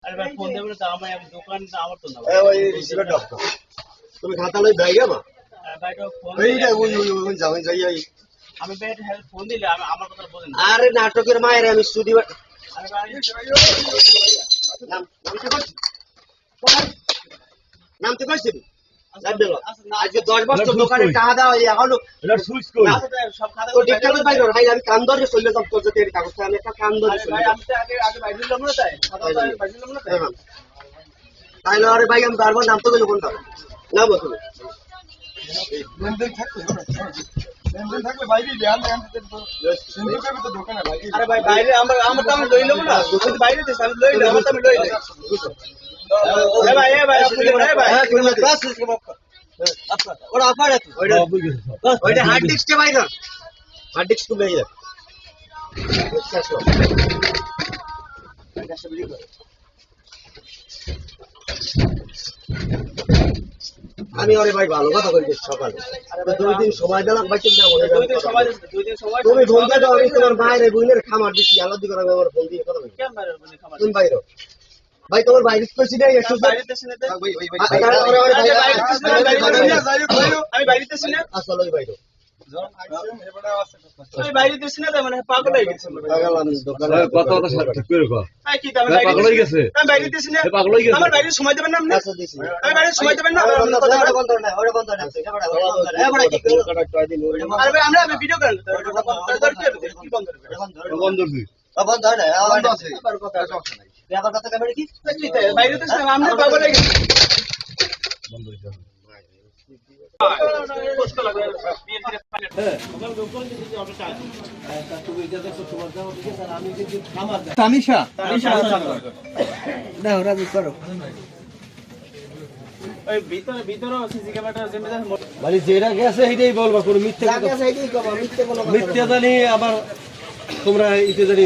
আরে ভাই ফোন দেবেন তো আমার দোকান আমার তো না ওই রিসিভার ডক্টর তুমি খাতা লই ভাই গেবা ভাইটা ফোন এইটা ওই যাও যাই আমি ভাইটা হেল্প ফোন দিলে আমি আমার কথা বলেন আরে নাটকের মায়ের আমি স্টুডিও আরে ভাই নামতে পারছি আজকে 10 বছর দোকানে টাকা দাও এখনো সুইচ কই সব খাতা তো ডিক্টেটর ভাই ভাই আমি কান ধরে চলে যাব তোর সাথে কাগজটা আমি একটা কান ধরে চলে ভাই যাব আমি তো আগে বাইরে দিলাম না তাই খাতা তো আগে বাইরে দিলাম না তাই তাই না আরে ভাই আমি বারবার নাম তো গেল কোনটা না বসুন লেনদেন থাকলে বাইরে ধ্যান সিন্ধু করবে তো দোকানে বাইরে আরে ভাই বাইরে আমার তো আমি লই লব না যদি বাইরে দিস আমি লই লব আমি লই লই এ ভাই আপনি ভাই ভাই হ্যাঁ কোন বাস আপনার ওরা আপার আছে ওইটা হার্ড ডিস্কটা ভাই না হার্ড ডিস্ক তুমি এই আমি আরে ভাই ভালো কথা বলছি সকালে দুই দিন সময় দিলাম ভাই চিন্তা করে দুই দিন সময় তুমি ফোন দিয়ে দাও আমি তোমার বাইরে বুইনের খামার দিছি আলাদা করে আমি আমার ফোন দিয়ে কথা বলি কেন বাইরে বলি খাবার তুমি বাইরে ভাই তোমার বাইরে কইছি না একটু বাইরে দিছ না আমি বাইরে দিছ না আসলে ওই বাইরে আমি বাইরে দিছ না মানে পাগল হয়ে গেছে পাগল আমি দোকানে কথা ঠিক করে কর তাই কি আমি পাগল হয়ে গেছে আমি বাইরে দিছ না পাগল হয়ে গেছে আমার বাইরে সময় দেবেন না আপনি আচ্ছা দিছি আমি বাইরে সময় দেবেন না ওটা বন্ধ না ওটা বন্ধ না এ বড় কি করো কাটা টয় দিন আরে ভাই আমরা ভিডিও করেন কি বন্ধ করবে বন্ধ দিই বন্ধ না বন্ধ আছে ব্যাপার কথা কেমন কি বাইরে দিছ না আমরা পাগল হয়ে গেছে বন্ধ হইছে কষ্ট লাগে তানিশা না ওরা করো ওই ভিতরে সিসি ক্যামেরাটা জিম্মেদার মানে যেটা গেছে সেইটাই বলবা কোনো মিথ্যে কথা মিথ্যে জানি আবার তোমরা ইতে জানি